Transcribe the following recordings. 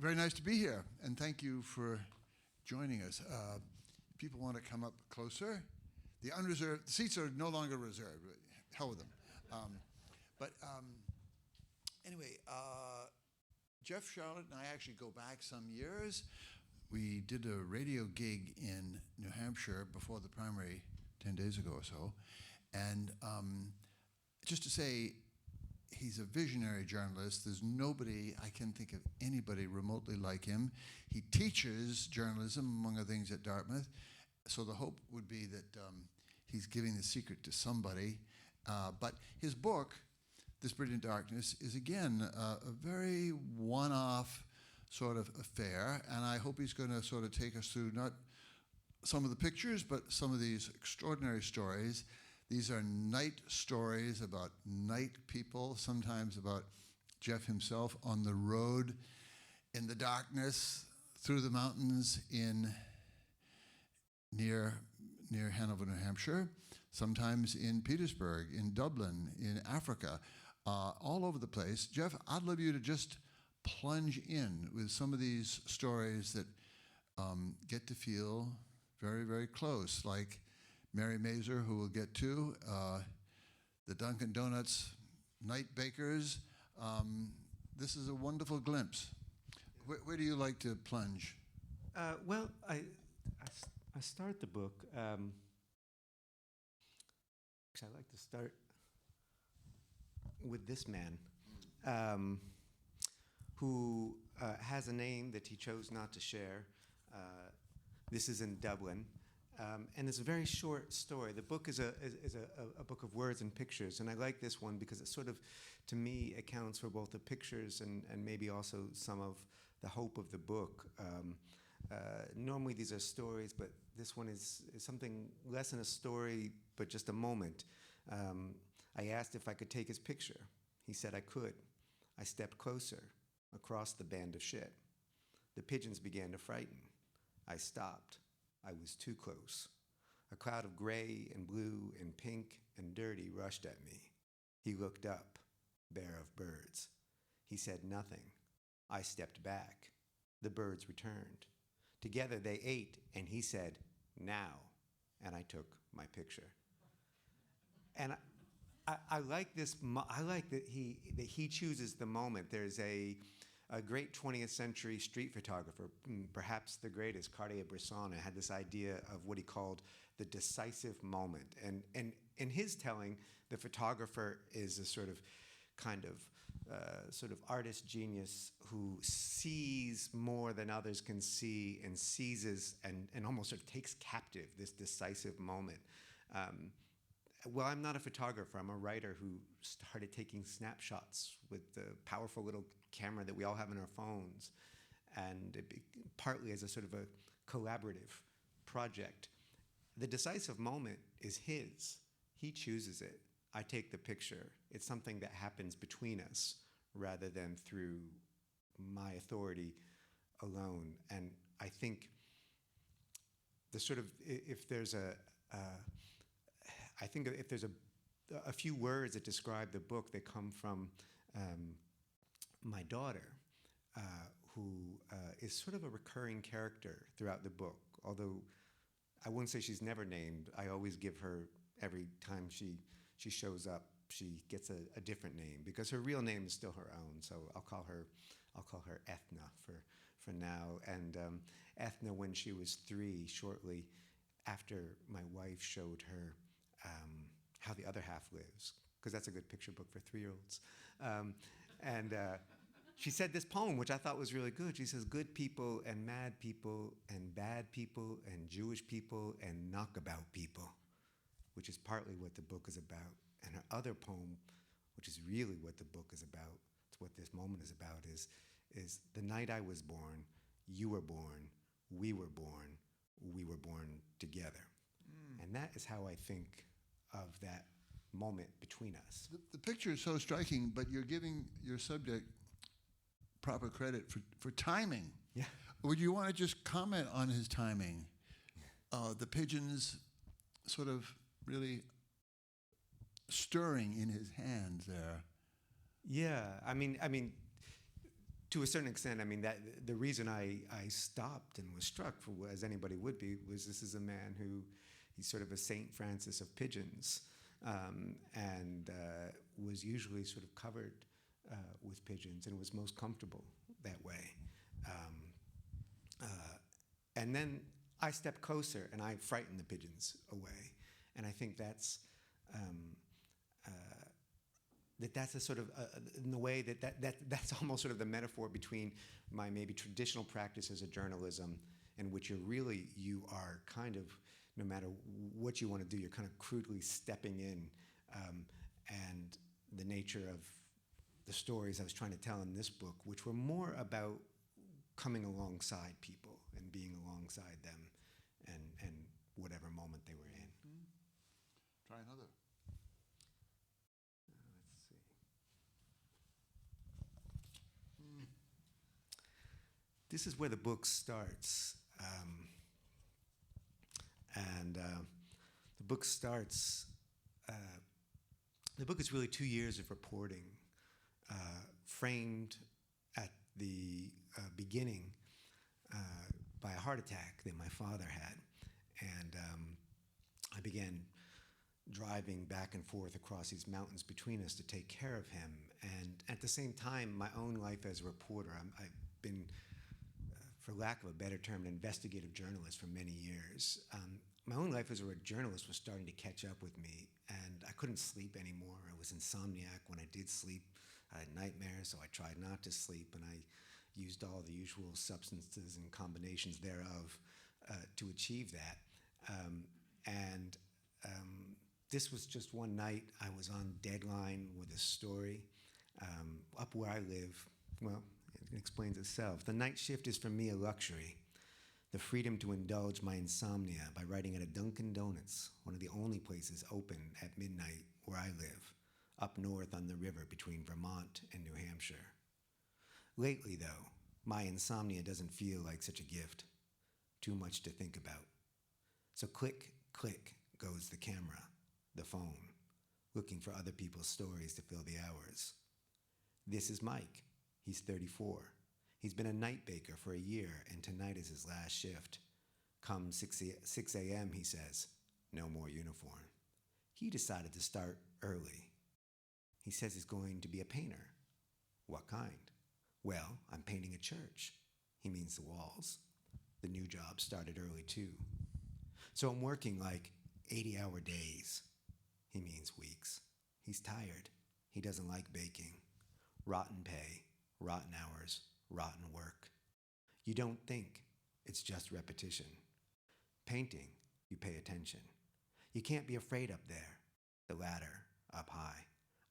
Very nice to be here, and thank you for joining us. People want to come up closer. The unreserved seats are no longer reserved. But hell with them. Anyway, Jeff Sharlet and I actually go back some years. We did a radio gig in New Hampshire before the primary 10 days ago or so. And just to say, he's a visionary journalist. There's nobody, I can think of anybody remotely like him. He teaches journalism, among other things, at Dartmouth. So the hope would be that he's giving the secret to somebody. But his book, This Brilliant Darkness, is again a very one-off sort of affair. And I hope he's going to sort of take us through not some of the pictures, but some of these extraordinary stories. These are night stories about night people, sometimes about Jeff himself on the road, in the darkness, through the mountains near Hanover, New Hampshire, sometimes in Petersburg, in Dublin, in Africa, all over the place. Jeff, I'd love you to just plunge in with some of these stories that get to feel very, very close, like Mary Mazur, who we'll get to, the Dunkin' Donuts night bakers. This is a wonderful glimpse. Where do you like to plunge? Well, I start the book. I like to start with this man, who has a name that he chose not to share. This is in Dublin. And it's a very short story. The book is a book of words and pictures, and I like this one because it sort of, to me, accounts for both the pictures and maybe also some of the hope of the book. Normally these are stories, but this one is something less than a story, but just a moment. I asked if I could take his picture. He said I could. I stepped closer, across the band of shit. The pigeons began to frighten. I stopped. I was too close. A cloud of gray and blue and pink and dirty rushed at me. He looked up, bare of birds. He said nothing. I stepped back. The birds returned. Together they ate, and he said, now, and I took my picture. And I like this. I like that he chooses the moment. There's a great 20th century street photographer, perhaps the greatest, Cartier-Bresson, had this idea of what he called the decisive moment. And in his telling, the photographer is a sort of artist genius who sees more than others can see and seizes and almost sort of takes captive this decisive moment. Well, I'm not a photographer. I'm a writer who started taking snapshots with the powerful little camera that we all have in our phones, and partly as a sort of a collaborative project. The decisive moment is his. He chooses it. I take the picture. It's something that happens between us rather than through my authority alone. And I think if there's a few words that describe the book that come from my daughter, who is sort of a recurring character throughout the book. Although I wouldn't say she's never named. I always give her, every time she shows up, she gets a different name because her real name is still her own. So I'll call her Ethna for now. And Ethna, when she was 3, shortly after my wife showed her How the Other Half Lives, because that's a good picture book for 3-year-olds. She said this poem, which I thought was really good. She says, good people and mad people and bad people and Jewish people and knockabout people, which is partly what the book is about. And her other poem, which is really what the book is about, it's what this moment is about, is the night I was born, you were born, we were born together. And that is how I think of that moment between us. The picture is so striking, but you're giving your subject proper credit for timing. Yeah. Would you want to just comment on his timing? The pigeons sort of really stirring in his hands there. Yeah, I mean, to a certain extent, I mean, that the reason I stopped and was struck, as anybody would be, was this is a man who, he's sort of a Saint Francis of pigeons, and was usually sort of covered with pigeons and was most comfortable that way. And then I stepped closer and I frightened the pigeons away. And I think that's that's a sort of, in the way that's almost sort of the metaphor between my maybe traditional practice as a journalism, in which you are kind of, no matter what you want to do, you're kind of crudely stepping in, and the nature of the stories I was trying to tell in this book, which were more about coming alongside people and being alongside them, and whatever moment they were in. Try another. Let's see. This is where the book starts. The book starts, the book is really 2 years of reporting, framed at the beginning by a heart attack that my father had. And I began driving back and forth across these mountains between us to take care of him. And at the same time, my own life as a reporter, I've been, for lack of a better term, an investigative journalist for many years. My own life as a journalist was starting to catch up with me, and I couldn't sleep anymore. I was insomniac. When I did sleep, I had nightmares, so I tried not to sleep, and I used all the usual substances and combinations thereof to achieve that. This was just one night. I was on deadline with a story up where I live. Well, it explains itself. The night shift is for me a luxury, the freedom to indulge my insomnia by writing at a Dunkin' Donuts, one of the only places open at midnight where I live, up north on the river between Vermont and New Hampshire. Lately, though, my insomnia doesn't feel like such a gift. Too much to think about. So click, click goes the camera, the phone, looking for other people's stories to fill the hours. This is Mike. He's 34. He's been a night baker for a year, and tonight is his last shift. Come 6 a.m., he says, no more uniform. He decided to start early. He says he's going to be a painter. What kind? Well, I'm painting a church. He means the walls. The new job started early, too. So I'm working like 80-hour days. He means weeks. He's tired. He doesn't like baking. Rotten pay, rotten hours, rotten work. You don't think. It's just repetition. Painting, you pay attention. You can't be afraid up there. The ladder, up high.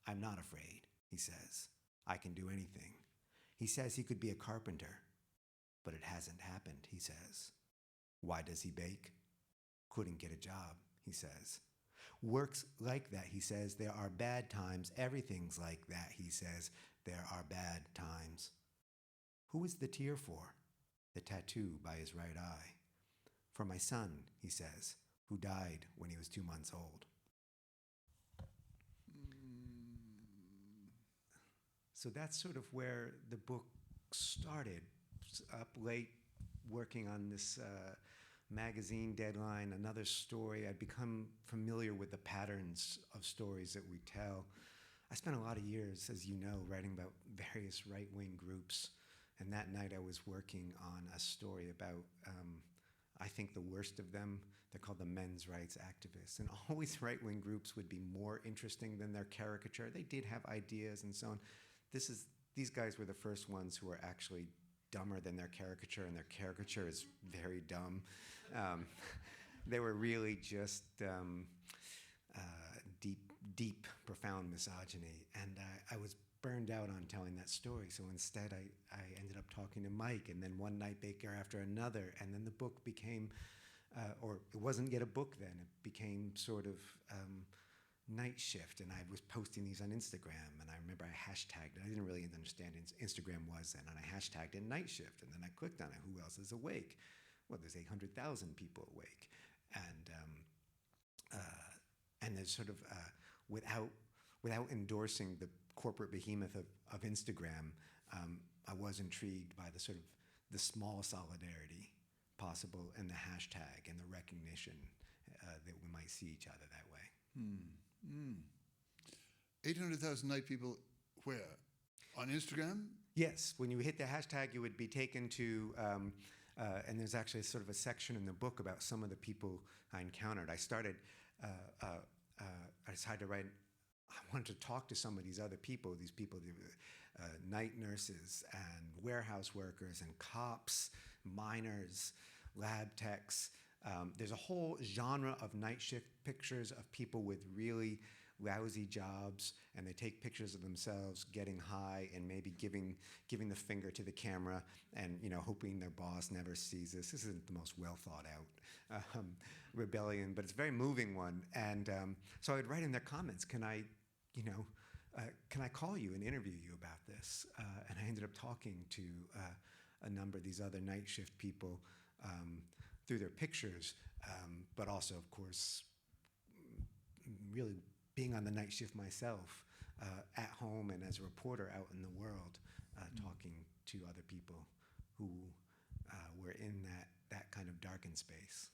I'm not afraid, he says. I can do anything. He says he could be a carpenter. But it hasn't happened, he says. Why does he bake? Couldn't get a job, he says. Works like that, he says. There are bad times. Everything's like that, he says. There are bad times. Who is the tear for? The tattoo by his right eye. For my son, he says, who died when he was 2 months old. So that's sort of where the book started. Up late, working on this magazine deadline, another story. I'd become familiar with the patterns of stories that we tell. I spent a lot of years, as you know, writing about various right-wing groups. And that night I was working on a story about, I think, the worst of them. They're called the men's rights activists. And always right-wing groups would be more interesting than their caricature. They did have ideas and so on. These guys were the first ones who were actually dumber than their caricature, and their caricature is very dumb. They were really just deep, profound misogyny. And I was burned out on telling that story. So instead, I ended up talking to Mike, and then one night baker after another. And then the book became, or it wasn't yet a book then, it became sort of Night Shift. And I was posting these on Instagram, and I remember I hashtagged it. I didn't really understand Instagram was then, and I hashtagged it Night Shift. And then I clicked on it. Who else is awake? Well, there's 800,000 people awake. And there's sort of, without endorsing the corporate behemoth of Instagram, I was intrigued by the sort of the small solidarity possible and the hashtag and the recognition that we might see each other that way. 800,000 night people where? On Instagram? Yes, when you hit the hashtag, you would be taken to, and there's actually sort of a section in the book about some of the people I encountered. I decided to write, I wanted to talk to some of these other people, night nurses and warehouse workers and cops, miners, lab techs. There's a whole genre of night shift pictures of people with really lousy jobs, and they take pictures of themselves getting high and maybe giving the finger to the camera and hoping their boss never sees this. This isn't the most well thought out rebellion, but it's a very moving one. And so I would write in their comments, can I call you and interview you about this? And I ended up talking to a number of these other night shift people through their pictures, but also, of course, really being on the night shift myself at home and as a reporter out in the world, talking to other people who were in that kind of darkened space.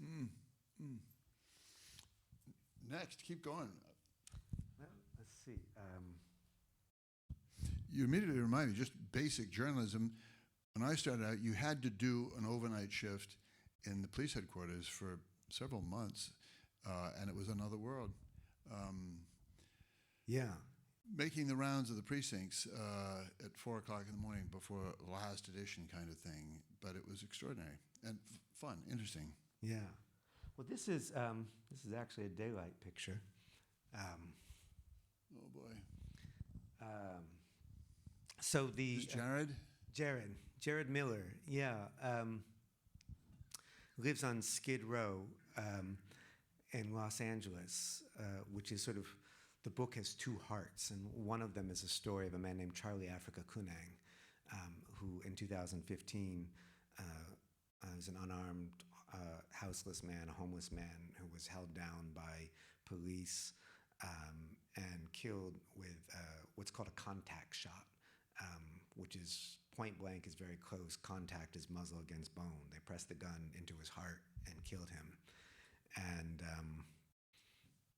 Next, keep going. Well, let's see. You immediately remind me, just basic journalism. When I started out, you had to do an overnight shift in the police headquarters for several months, and it was another world. Yeah. Making the rounds of the precincts at 4 o'clock in the morning before last edition kind of thing, but it was extraordinary and fun, interesting. Yeah. Well, this is actually a daylight picture. Oh boy. So Is Jared? Jared Miller, yeah, lives on Skid Row in Los Angeles, which is sort of, the book has two hearts, and one of them is a story of a man named Charlie Africa Kunang, who in 2015 was an unarmed, houseless man, a homeless man who was held down by police and killed with what's called a contact shot, which is point blank, is very close. Contact is muzzle against bone. They pressed the gun into his heart and killed him. And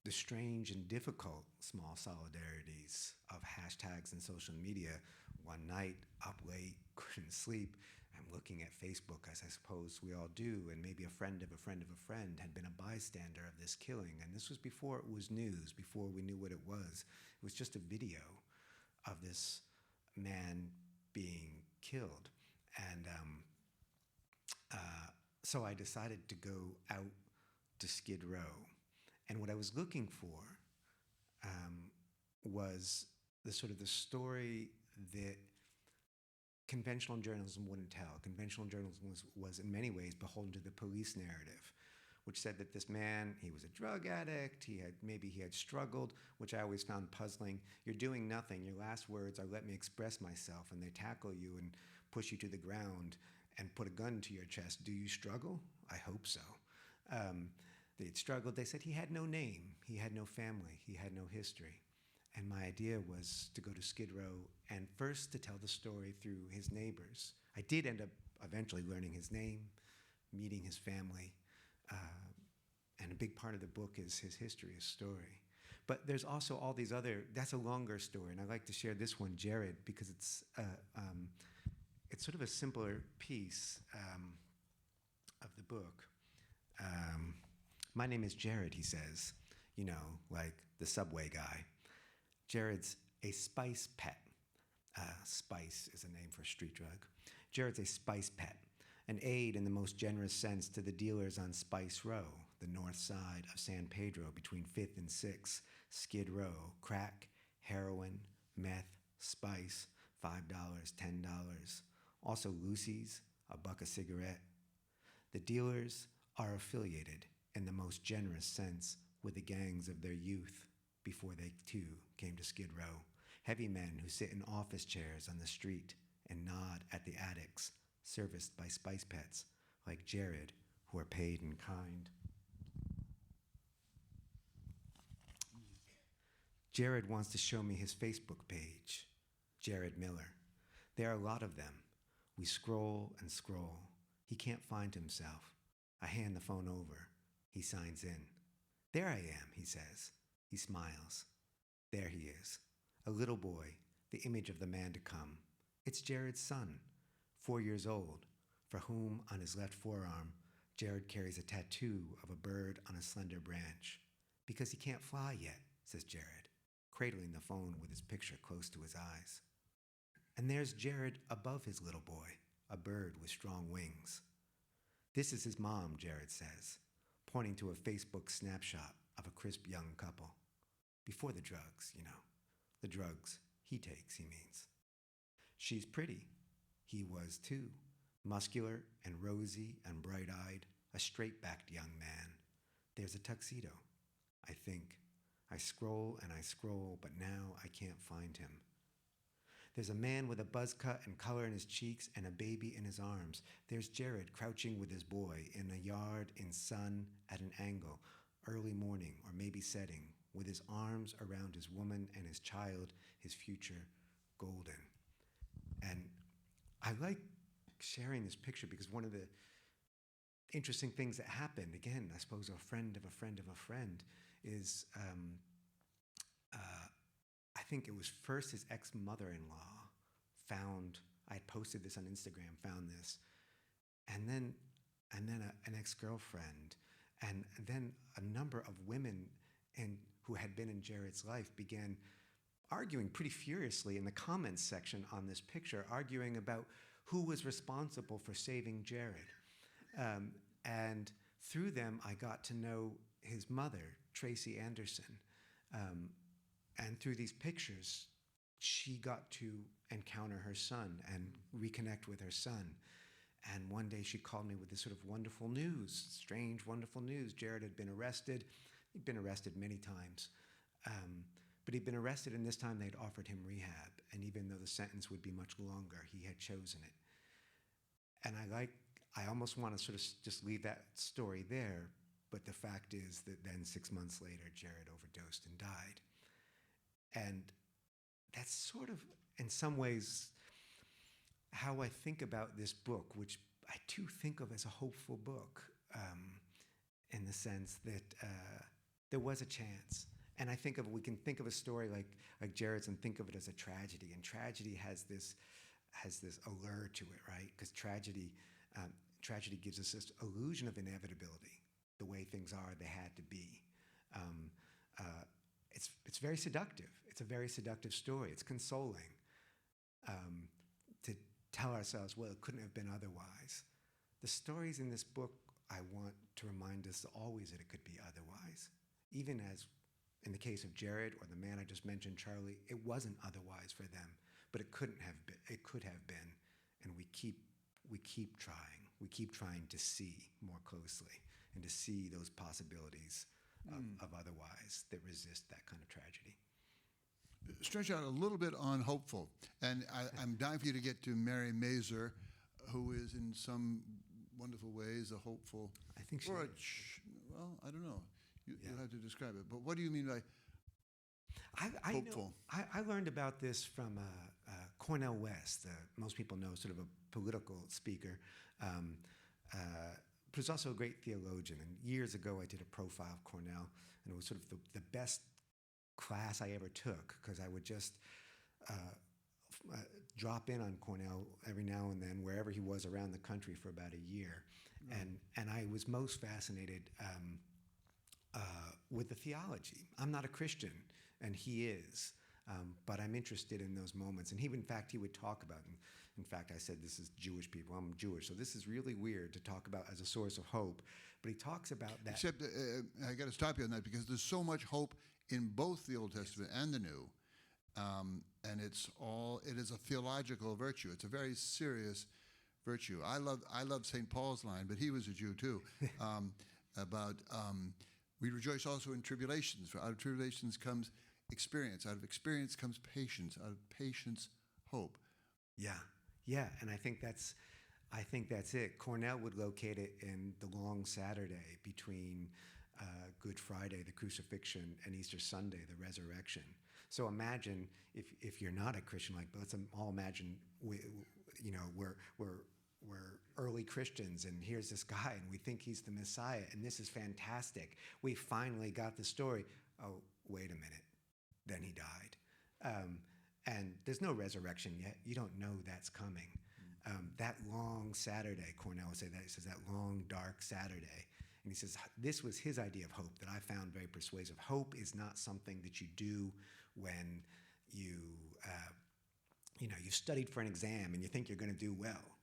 the strange and difficult small solidarities of hashtags and social media. One night, up late, couldn't sleep, I'm looking at Facebook, as I suppose we all do, and maybe a friend of a friend of a friend had been a bystander of this killing. And this was before it was news, before we knew what it was. It was just a video of this man being killed. And so I decided to go out to Skid Row. And what I was looking for was the story that conventional journalism wouldn't tell. Conventional journalism was in many ways beholden to the police narrative, which said that this man, he was a drug addict, he had struggled, which I always found puzzling. You're doing nothing. Your last words are, let me express myself, and they tackle you and push you to the ground and put a gun to your chest. Do you struggle? I hope so. They had struggled. They said he had no name, he had no family, he had no history. And my idea was to go to Skid Row and first to tell the story through his neighbors. I did end up eventually learning his name, meeting his family, and a big part of the book is his history, his story. But there's also all these other, that's a longer story, and I'd like to share this one, Jared, because it's sort of a simpler piece of the book. My name is Jared, he says, like the subway guy. Jared's a spice pet. Spice is a name for a street drug. Jared's a spice pet, an aid in the most generous sense to the dealers on Spice Row, the north side of San Pedro between 5th and 6th, Skid Row, crack, heroin, meth, spice, $5, $10. Also Lucy's, $1 a cigarette. The dealers are affiliated in the most generous sense with the gangs of their youth before they too came to Skid Row. Heavy men who sit in office chairs on the street and nod at the addicts serviced by spice pets like Jared, who are paid in kind. Jared wants to show me his Facebook page, Jared Miller. There are a lot of them, We scroll and scroll. He can't find himself. I hand the phone over. He signs in. There I am, he says. He smiles. There he is, a little boy, the image of the man to come. It's Jared's son, 4 years old, for whom, on his left forearm, Jared carries a tattoo of a bird on a slender branch. Because he can't fly yet, says Jared, cradling the phone with his picture close to his eyes. And there's Jared above his little boy, a bird with strong wings. This is his mom, Jared says, pointing to a Facebook snapshot of a crisp young couple. Before the drugs, you know. The drugs he takes, he means. She's pretty. He was too. Muscular and rosy and bright-eyed, a straight-backed young man. There's a tuxedo, I think. I scroll and I scroll, but now I can't find him. There's a man with a buzz cut and color in his cheeks and a baby in his arms. There's Jared crouching with his boy in a yard in sun at an angle, early morning or maybe setting, with his arms around his woman and his child, his future, golden. And I like sharing this picture because one of the interesting things that happened, again, I suppose a friend of a friend of a friend, is I think it was first his ex-mother-in-law found, I had posted this on Instagram, found this, and then an ex-girlfriend, and then a number of women who had been in Jared's life began arguing pretty furiously in the comments section on this picture, arguing about who was responsible for saving Jared. And through them, I got to know his mother, Tracy Anderson. And through these pictures, she got to encounter her son and reconnect with her son. And one day she called me with this sort of wonderful news, strange, wonderful news. Jared had been arrested. He'd been arrested many times. But he'd been arrested, and this time they'd offered him rehab. And even though the sentence would be much longer, he had chosen it. And I almost want to sort of just leave that story there, but the fact is that then 6 months later, Jared overdosed and died. And that's sort of, in some ways, how I think about this book, which I do think of as a hopeful book, in the sense that there was a chance. And we can think of a story like Jared's and think of it as a tragedy. And tragedy has this allure to it, right? Because tragedy gives us this illusion of inevitability. The way things are, they had to be. It's very seductive. It's a very seductive story. It's consoling to tell ourselves, well, it couldn't have been otherwise. The stories in this book, I want to remind us always that it could be otherwise. Even as in the case of Jared or the man I just mentioned, Charlie, it wasn't otherwise for them, but it couldn't have been. It could have been, and we keep trying. We keep trying to see more closely and to see those possibilities of otherwise that resist that kind of tragedy. Stretch out a little bit on hopeful, and I'm dying for you to get to Mary Mazur, who is in some wonderful ways a hopeful. I think she. Well, I don't know. You'll have to describe it. But what do you mean by hopeful? I learned about this from Cornel West. Most people know, sort of a political speaker, but he's also a great theologian. And years ago, I did a profile of Cornel, and it was sort of the best class I ever took, because I would just drop in on Cornel every now and then, wherever he was around the country for about a year. Right. And I was most fascinated with the theology. I'm not a Christian, and he is, but I'm interested in those moments. And he would talk about, and in fact, I said, this is Jewish people. I'm Jewish, so this is really weird to talk about as a source of hope. But he talks about that. Except, I got to stop you on that, because there's so much hope in both the Old Testament and the New, and it is a theological virtue. It's a very serious virtue. I love St. Paul's line, but he was a Jew too, about we rejoice also in tribulations, for out of tribulations comes experience. Out of experience comes patience. Out of patience, hope. Yeah, and I think that's it. Cornell would locate it in the long Saturday between Good Friday, the crucifixion, and Easter Sunday, the resurrection. So imagine if you're not a Christian, let's all imagine we're early Christians, and here's this guy, and we think he's the Messiah, and this is fantastic. We finally got the story. Oh, wait a minute. Then he died. And there's no resurrection yet. You don't know that's coming. That long Saturday, Cornell would say that. He says, that long, dark Saturday. And he says, this was his idea of hope that I found very persuasive. Hope is not something that you do when you studied for an exam and you think you're going to do well.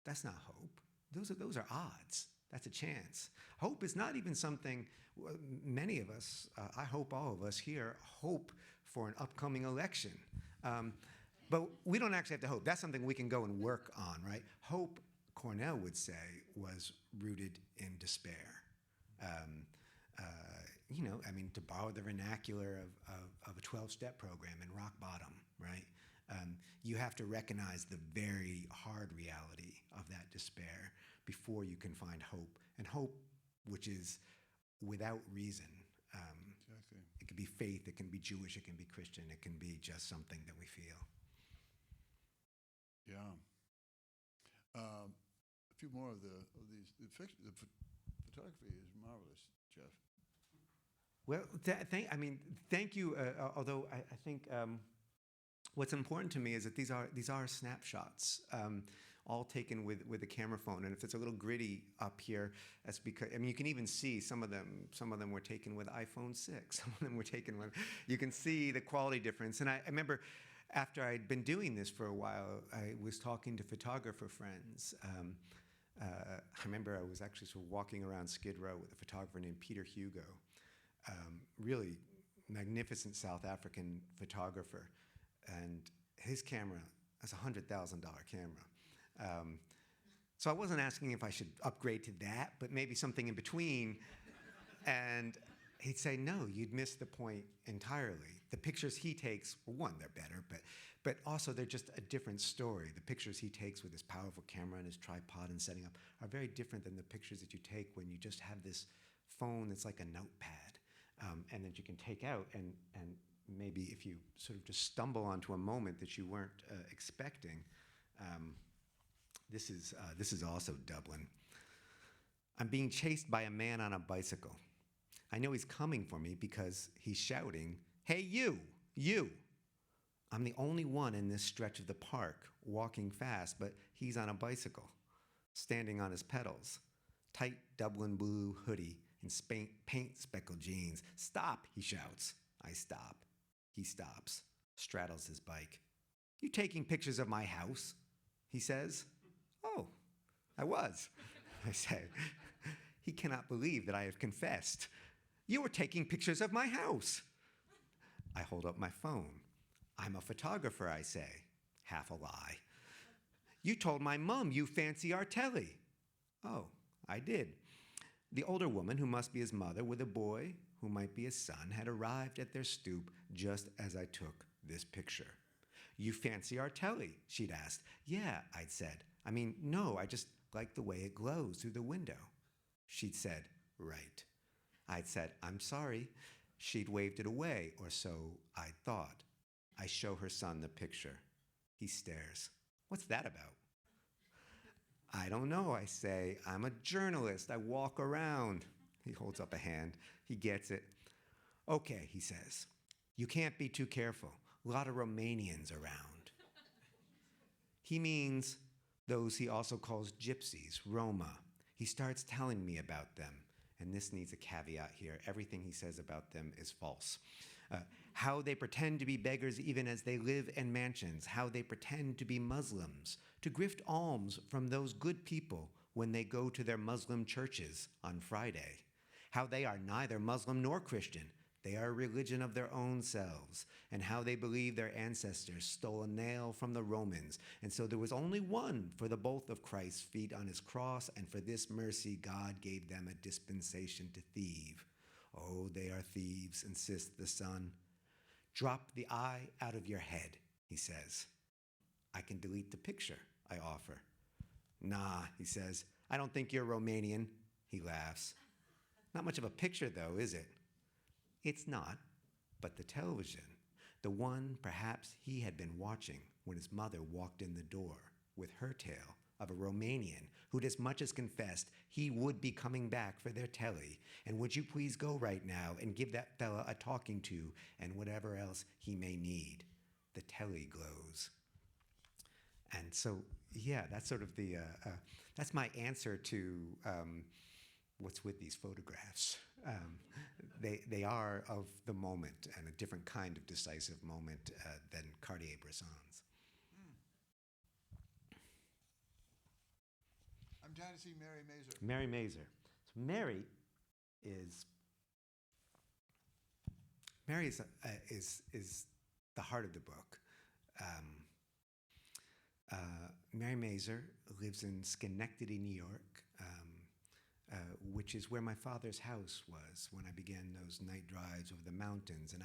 That's not hope. Those are odds. That's a chance. Hope is not even something many of us, I hope all of us here, hope for an upcoming election. But we don't actually have to hope. That's something we can go and work on, right? Hope, Cornell would say, was rooted in despair. To borrow the vernacular of a 12-step program in rock bottom, right? You have to recognize the very hard reality of that despair before you can find hope. And hope, which is without reason. Exactly. It can be faith, it can be Jewish, it can be Christian, it can be just something that we feel. Yeah. A few more of these. The photography is marvelous, Jeff. Well, thank you. Although I think what's important to me is that these are snapshots, all taken with a camera phone. And if it's a little gritty up here, that's because you can even see some of them were taken with iPhone 6. Some of them were taken with. You can see the quality difference. And I remember, after I'd been doing this for a while, I was talking to photographer friends. I remember I was actually sort of walking around Skid Row with a photographer named Peter Hugo, really magnificent South African photographer, and his camera is a $100,000 camera. So I wasn't asking if I should upgrade to that, but maybe something in between. And he'd say, no, you'd miss the point entirely. The pictures he takes, well, one, they're better, but also they're just a different story. The pictures he takes with his powerful camera and his tripod and setting up are very different than the pictures that you take when you just have this phone that's like a notepad, and that you can take out, and maybe if you sort of just stumble onto a moment that you weren't expecting. This is also Dublin. I'm being chased by a man on a bicycle. I know he's coming for me because he's shouting, "Hey, you, you!" I'm the only one in this stretch of the park, walking fast, but he's on a bicycle, standing on his pedals. Tight Dublin blue hoodie and paint-speckled jeans. "Stop," he shouts. I stop. He stops, straddles his bike. "You taking pictures of my house?" he says. "Oh, I was," I say. He cannot believe that I have confessed. "You were taking pictures of my house." I hold up my phone. "I'm a photographer," I say, half a lie. "You told my mom you fancy our telly." "Oh, I did." The older woman, who must be his mother, with a boy who might be his son, had arrived at their stoop just as I took this picture. "You fancy our telly?" she'd asked. "Yeah," I'd said. "No, I just like the way it glows through the window." She'd said, "Right." I'd said, "I'm sorry." She'd waved it away, or so I'd thought. I show her son the picture. He stares. "What's that about?" "I don't know," I say. "I'm a journalist. I walk around." He holds up a hand. He gets it. "Okay," he says. "You can't be too careful. A lot of Romanians around." He means those he also calls gypsies, Roma. He starts telling me about them. And this needs a caveat here. Everything he says about them is false. How they pretend to be beggars even as they live in mansions. How they pretend to be Muslims, to grift alms from those good people when they go to their Muslim churches on Friday. How they are neither Muslim nor Christian. They are a religion of their own selves, and how they believe their ancestors stole a nail from the Romans, and so there was only one for the both of Christ's feet on his cross, and for this mercy God gave them a dispensation to thieve. Oh, they are thieves, insists the son. Drop the eye out of your head, he says. I can delete the picture, I offer. Nah, he says, I don't think you're Romanian. He laughs. Not much of a picture, though, is it? It's not, but the television, the one perhaps he had been watching when his mother walked in the door, with her tale of a Romanian who'd as much as confessed he would be coming back for their telly, and would you please go right now and give that fella a talking to and whatever else he may need. The telly glows. And so, yeah, that's sort of that's my answer to what's with these photographs. They are of the moment, and a different kind of decisive moment than Cartier-Bresson's. I'm dying to see Mary Mazur. Mary Mazur. So Mary is the heart of the book. Mary Mazur lives in Schenectady, New York, which is where my father's house was when I began those night drives over the mountains. And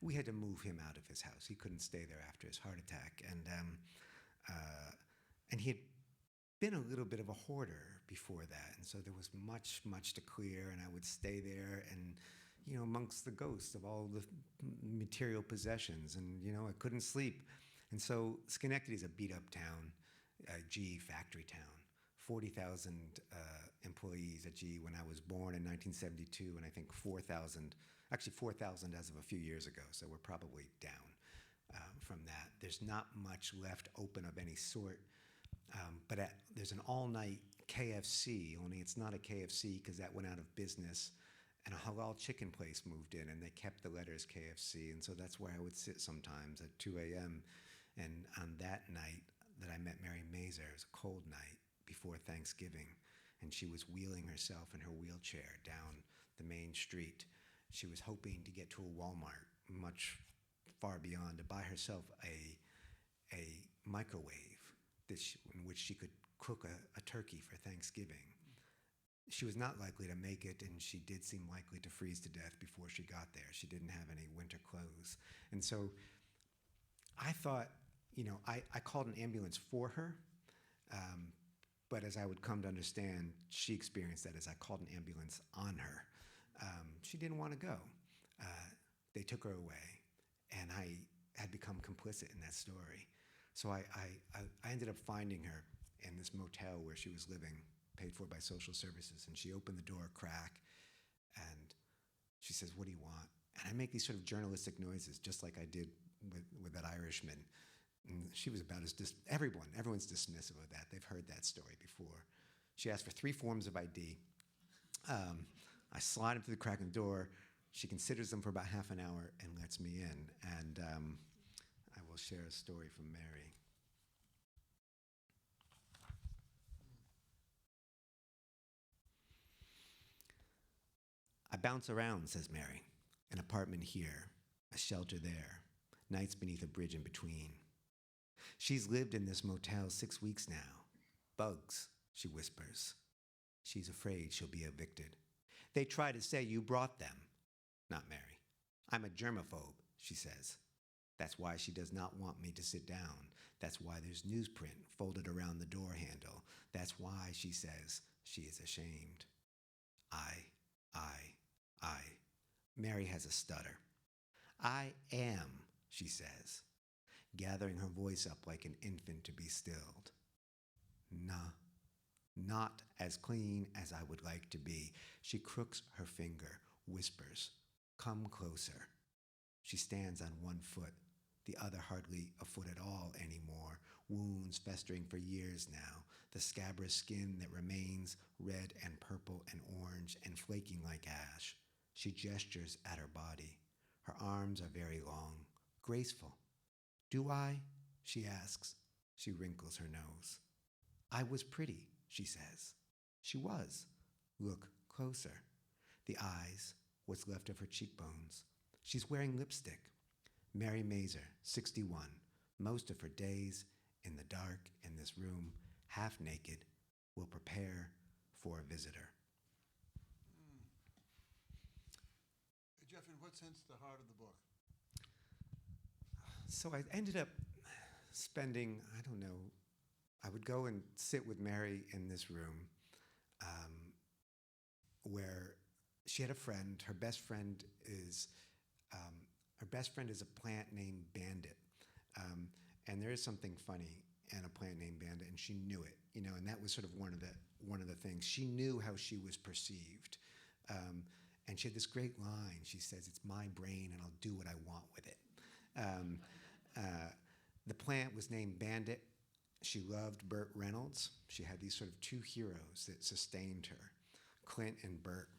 we had to move him out of his house. He couldn't stay there after his heart attack. And he had been a little bit of a hoarder before that. And so there was much, much to clear. And I would stay there and, amongst the ghosts of all the material possessions. And, I couldn't sleep. And so Schenectady's a beat-up town, a GE factory town. 40,000 employees at GE when I was born in 1972, and I think 4,000 as of a few years ago, so we're probably down from that. There's not much left open of any sort, but there's an all-night KFC, only it's not a KFC because that went out of business, and a halal chicken place moved in, and they kept the letters KFC, and so that's where I would sit sometimes at 2 a.m., and on that night that I met Mary Mazur, it was a cold night before Thanksgiving, and she was wheeling herself in her wheelchair down the main street. She was hoping to get to a Walmart much far beyond to buy herself a microwave in which she could cook a turkey for Thanksgiving. She was not likely to make it, and she did seem likely to freeze to death before she got there. She didn't have any winter clothes. And so I thought, I called an ambulance for her, but as I would come to understand, she experienced that as I called an ambulance on her. She didn't want to go. They took her away, and I had become complicit in that story. So I ended up finding her in this motel where she was living, paid for by social services, and she opened the door a crack, and she says, "What do you want?" And I make these sort of journalistic noises, just like I did with that Irishman. And she was about as everyone's dismissive of that. They've heard that story before. She asked for 3 forms of ID. I slide them through the crack in the door. She considers them for about half an hour and lets me in. And I will share a story from Mary. I bounce around, says Mary. An apartment here, a shelter there, nights beneath a bridge in between. She's lived in this motel 6 weeks now. Bugs, she whispers. She's afraid she'll be evicted. They try to say you brought them. Not Mary. I'm a germaphobe, she says. That's why she does not want me to sit down. That's why there's newsprint folded around the door handle. That's why, she says, she is ashamed. I. Mary has a stutter. I am, she says, gathering her voice up like an infant to be stilled. Nah, not as clean as I would like to be. She crooks her finger, whispers, come closer. She stands on one foot, the other hardly a foot at all anymore, wounds festering for years now, the scabrous skin that remains red and purple and orange and flaking like ash. She gestures at her body. Her arms are very long, graceful. Do I? She asks. She wrinkles her nose. I was pretty, she says. She was. Look closer. The eyes, what's left of her cheekbones. She's wearing lipstick. Mary Mazur, 61, most of her days in the dark in this room, half naked, will prepare for a visitor. Jeff, in what sense the heart of the book? So I ended up spending, I would go and sit with Mary in this room where she had a friend. Her best friend is a plant named Bandit. And there is something funny and a plant named Bandit, and she knew it, and that was sort of one of the things. She knew how she was perceived. And she had this great line. She says, "It's my brain, and I'll do what I want with it." The plant was named Bandit. She loved Burt Reynolds. She had these sort of two heroes that sustained her, Clint and Burt.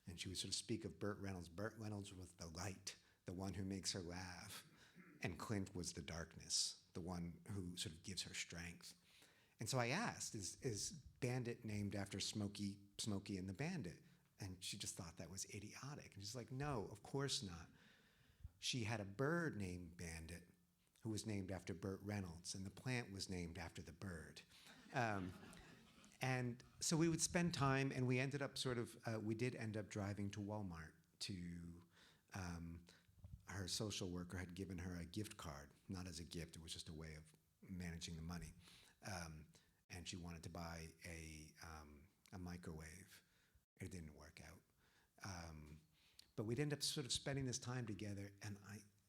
And she would sort of speak of Burt Reynolds. Burt Reynolds was the light, the one who makes her laugh. And Clint was the darkness, the one who sort of gives her strength. And so I asked, is Bandit named after Smokey and the Bandit? And she just thought that was idiotic. And she's like, no, of course not. She had a bird named Bandit who was named after Burt Reynolds, and the plant was named after the bird. And so we would spend time, and we ended up we did end up driving to Walmart to, her social worker had given her a gift card, not as a gift, it was just a way of managing the money. And she wanted to buy a microwave. It didn't work out. But we'd end up sort of spending this time together, and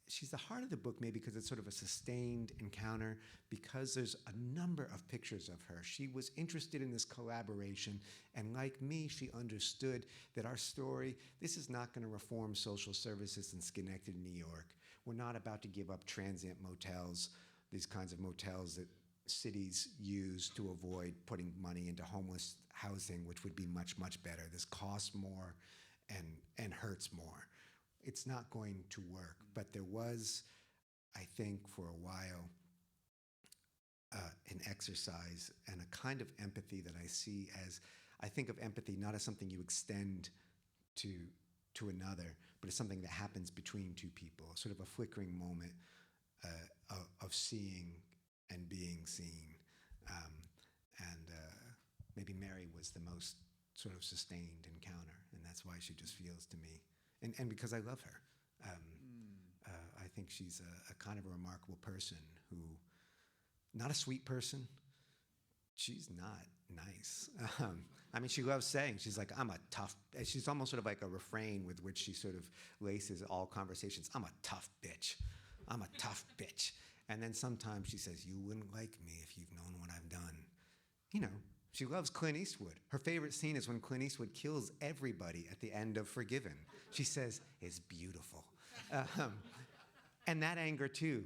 she's the heart of the book maybe because it's sort of a sustained encounter, because there's a number of pictures of her. She was interested in this collaboration, and like me, she understood that our story, this is not going to reform social services in Schenectady, New York. We're not about to give up transient motels, these kinds of motels that cities use to avoid putting money into homeless housing, which would be much, much better. This costs more and hurts more. It's not going to work. But there was, I think, for a while, an exercise and a kind of empathy that I see as, I think of empathy not as something you extend to another, but as something that happens between two people, sort of a flickering moment of seeing and being seen. Maybe Mary was the most sort of sustained encounter, and that's why she just feels to me. And because I love her. I think she's a kind of a remarkable person who, not a sweet person, she's not nice. I mean, she loves saying, she's like, I'm a tough, she's almost sort of like a refrain with which she sort of laces all conversations. I'm a tough bitch. I'm a tough bitch. And then sometimes she says, you wouldn't like me if you've known what I've done. She loves Clint Eastwood. Her favorite scene is when Clint Eastwood kills everybody at the end of Forgiven. She says, it's beautiful. And that anger too,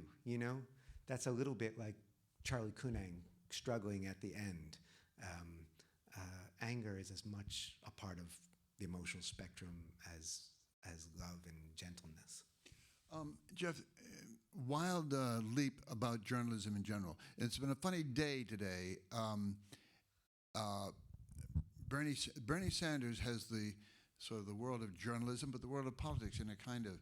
that's a little bit like Charlie Kunang struggling at the end. Anger is as much a part of the emotional spectrum as love and gentleness. Jeff, wild leap about journalism in general. It's been a funny day today. Bernie Sanders has the sort of the world of journalism, but the world of politics in a kind of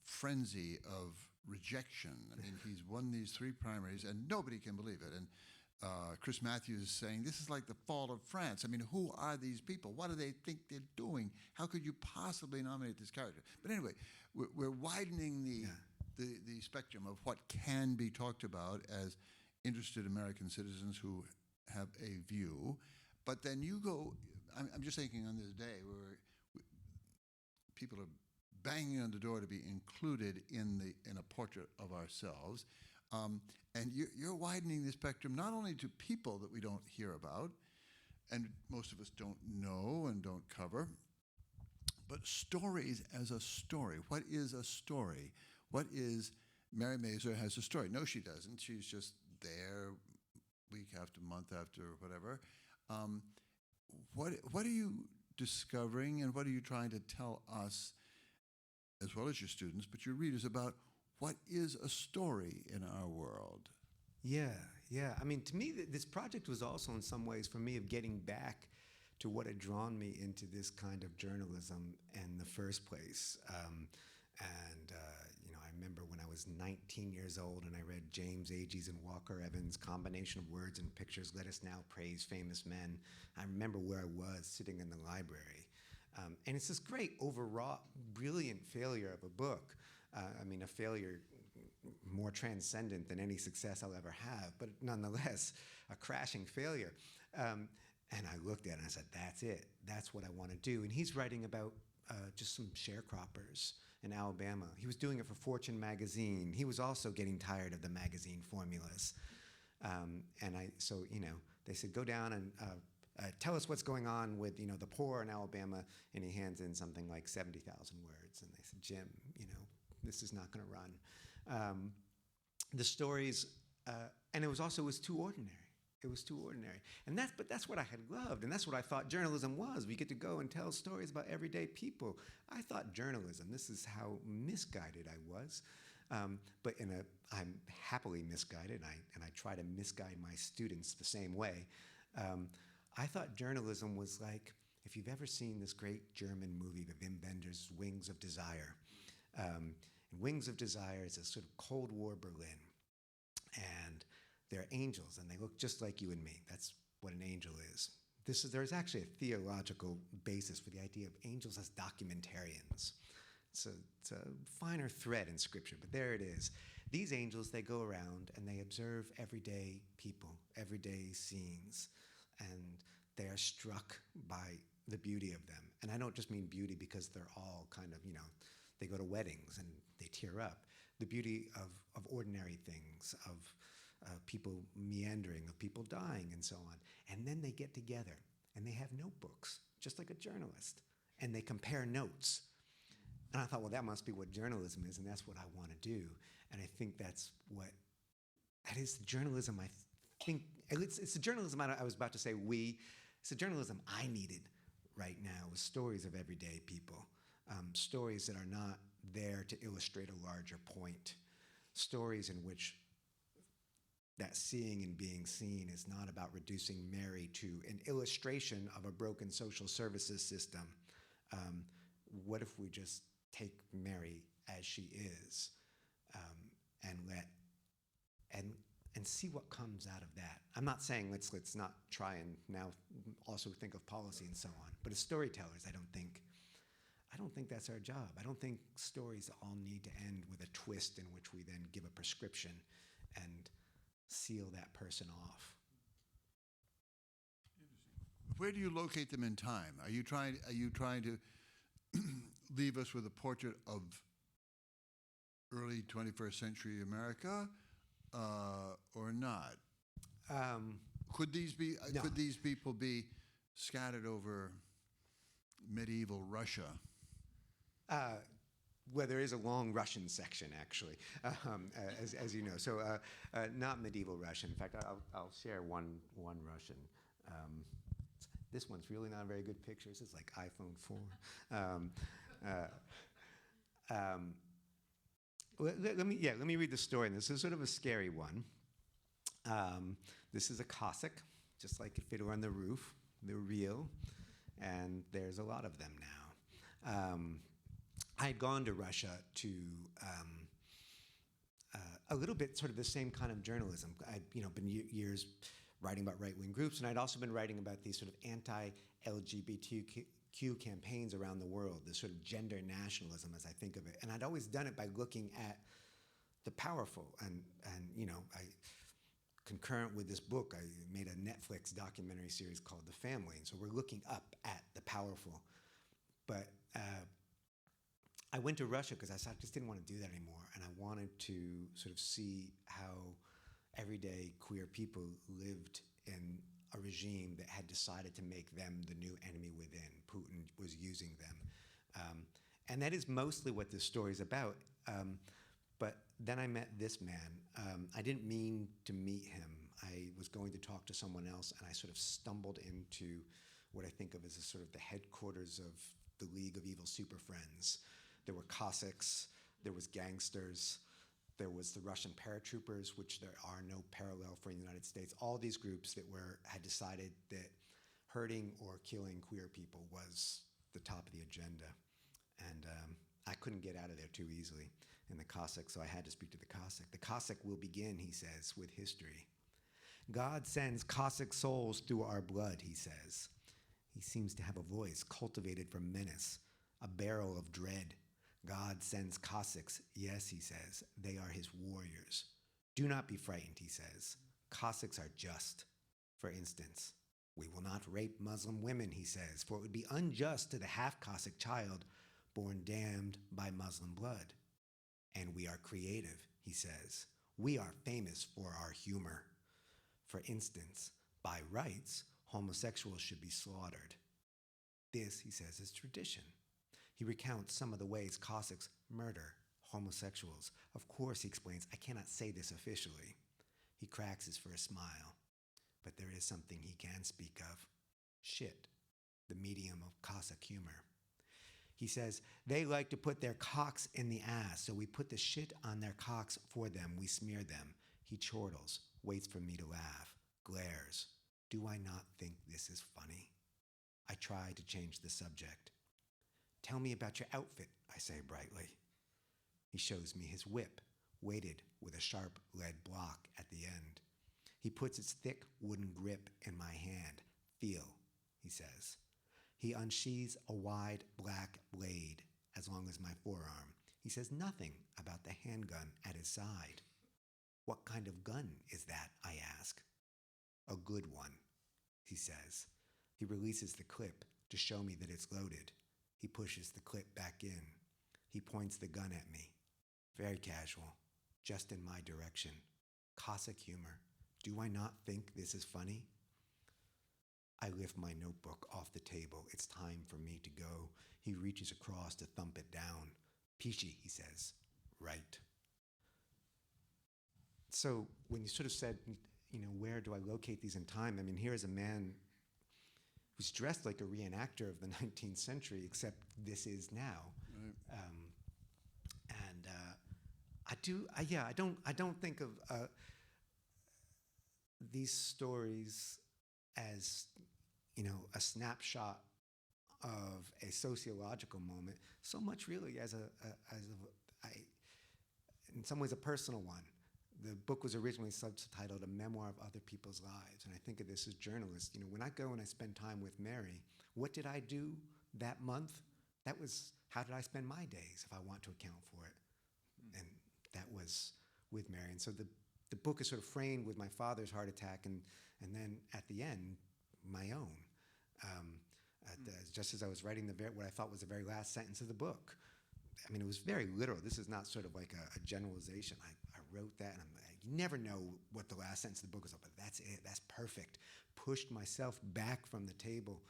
frenzy of rejection. I mean, he's won these 3 primaries, and nobody can believe it. And Chris Matthews is saying, this is like the fall of France. I mean, who are these people? What do they think they're doing? How could you possibly nominate this character? But anyway, we're widening the spectrum of what can be talked about as interested American citizens who have a view. But then you go, I'm just thinking on this day where people are banging on the door to be included in a portrait of ourselves. And you're widening the spectrum not only to people that we don't hear about, and most of us don't know and don't cover, but stories as a story. What is a story? What is, Mary Mazur has a story. No, she doesn't. She's just there week after month after whatever. What are you discovering, and what are you trying to tell us, as well as your students, but your readers, about what is a story in our world? Yeah. I mean, to me, this project was also in some ways for me of getting back to what had drawn me into this kind of journalism in the first place. I remember when I was 19 years old and I read James Agee and Walker Evans' combination of words and pictures, Let Us Now Praise Famous Men. I remember where I was sitting in the library. And it's this great, overwrought, brilliant failure of a book. A failure more transcendent than any success I'll ever have, but nonetheless, a crashing failure. And I looked at it and I said, that's it. That's what I want to do. And he's writing about just some sharecroppers in Alabama. He was doing it for Fortune magazine. He was also getting tired of the magazine formulas. They said, go down and tell us what's going on with, the poor in Alabama. And he hands in something like 70,000 words. And they said, Jim, this is not going to run. The stories, and it was too ordinary. It was too ordinary. But that's what I had loved, and that's what I thought journalism was. We get to go and tell stories about everyday people. I thought journalism, this is how misguided I was. But I'm happily misguided, and I try to misguide my students the same way. I thought journalism was like, if you've ever seen this great German movie, the Wim Wenders' Wings of Desire. Wings of Desire is a sort of Cold War Berlin. And they're angels, and they look just like you and me. That's what an angel is. There's actually a theological basis for the idea of angels as documentarians. It's a finer thread in Scripture, but there it is. These angels, they go around and they observe everyday people, everyday scenes, and they are struck by the beauty of them. And I don't just mean beauty because they're all kind of, they go to weddings and they tear up. The beauty of ordinary things, of people meandering, of people dying, and so on. And then they get together, and they have notebooks, just like a journalist, and they compare notes. And I thought, well, that must be what journalism is, and that's what I want to do. And I think that is the journalism I think, it's the journalism I was about to say it's the journalism I needed right now, with stories of everyday people, stories that are not there to illustrate a larger point, stories in which that seeing and being seen is not about reducing Mary to an illustration of a broken social services system. What if we just take Mary as she is, and see what comes out of that? I'm not saying let's not try and now also think of policy and so on. But as storytellers, I don't think that's our job. I don't think stories all need to end with a twist in which we then give a prescription and seal that person off. Where do you locate them in time? Are you trying to leave us with a portrait of early 21st century America, or not? Could these people be scattered over medieval Russia? Well, there is a long Russian section, actually, as you know. So not medieval Russian. In fact, I'll share one Russian. This one's really not a very good picture. This is like iPhone 4. Let me read the story. This is sort of a scary one. This is a Cossack, just like if it were on the roof. They're real, and there's a lot of them now. I had gone to Russia to a little bit sort of the same kind of journalism. I'd been years writing about right-wing groups, and I'd also been writing about these sort of anti-LGBTQ campaigns around the world, this sort of gender nationalism, as I think of it. And I'd always done it by looking at the powerful, and I, concurrent with this book, I made a Netflix documentary series called The Family, and so we're looking up at the powerful. But I went to Russia because I just didn't want to do that anymore, and I wanted to sort of see how everyday queer people lived in a regime that had decided to make them the new enemy within. Putin was using them. And that is mostly what this story is about. But then I met this man. I didn't mean to meet him. I was going to talk to someone else, and I sort of stumbled into what I think of as a sort of the headquarters of the League of Evil Super Friends. There were Cossacks, there was gangsters, there was the Russian paratroopers, which there are no parallel for in the United States. All these groups that had decided that hurting or killing queer people was the top of the agenda. And I couldn't get out of there too easily in the Cossack, so I had to speak to the Cossack. The Cossack will begin, he says, with history. God sends Cossack souls through our blood, he says. He seems to have a voice cultivated from menace, a barrel of dread. God sends Cossacks. Yes, he says, they are his warriors. Do not be frightened, he says. Cossacks are just. For instance, we will not rape Muslim women, he says, for it would be unjust to the half-Cossack child born damned by Muslim blood. And we are creative, he says. We are famous for our humor. For instance, by rights, homosexuals should be slaughtered. This, he says, is tradition. He recounts some of the ways Cossacks murder homosexuals. Of course, he explains, I cannot say this officially. He cracks his first smile. But there is something he can speak of. Shit, the medium of Cossack humor. He says, they like to put their cocks in the ass, so we put the shit on their cocks for them. We smear them. He chortles, waits for me to laugh, glares. Do I not think this is funny? I try to change the subject. Tell me about your outfit, I say brightly. He shows me his whip, weighted with a sharp lead block at the end. He puts its thick wooden grip in my hand. Feel, he says. He unsheathes a wide black blade as long as my forearm. He says nothing about the handgun at his side. What kind of gun is that, I ask. A good one, he says. He releases the clip to show me that it's loaded. He pushes the clip back in. He points the gun at me. Very casual, just in my direction. Cossack humor. Do I not think this is funny? I lift my notebook off the table. It's time for me to go. He reaches across to thump it down. Pishi, he says. Right. So when you sort of said, where do I locate these in time? I mean, here is a man who's dressed like a reenactor of the 19th century, except this is now. Right. I don't think of these stories as, a snapshot of a sociological moment, so much really as in some ways a personal one. The book was originally subtitled A Memoir of Other People's Lives, and I think of this as journalists. When I go and I spend time with Mary, what did I do that month? That was, how did I spend my days, if I want to account for it? And that was with Mary. And so the book is sort of framed with my father's heart attack, and then at the end, my own. Just as I was writing what I thought was the very last sentence of the book. I mean, it was very literal. This is not sort of like a generalization. I wrote that, and you never know what the last sentence of the book was, but that's it. That's perfect. Pushed myself back from the table,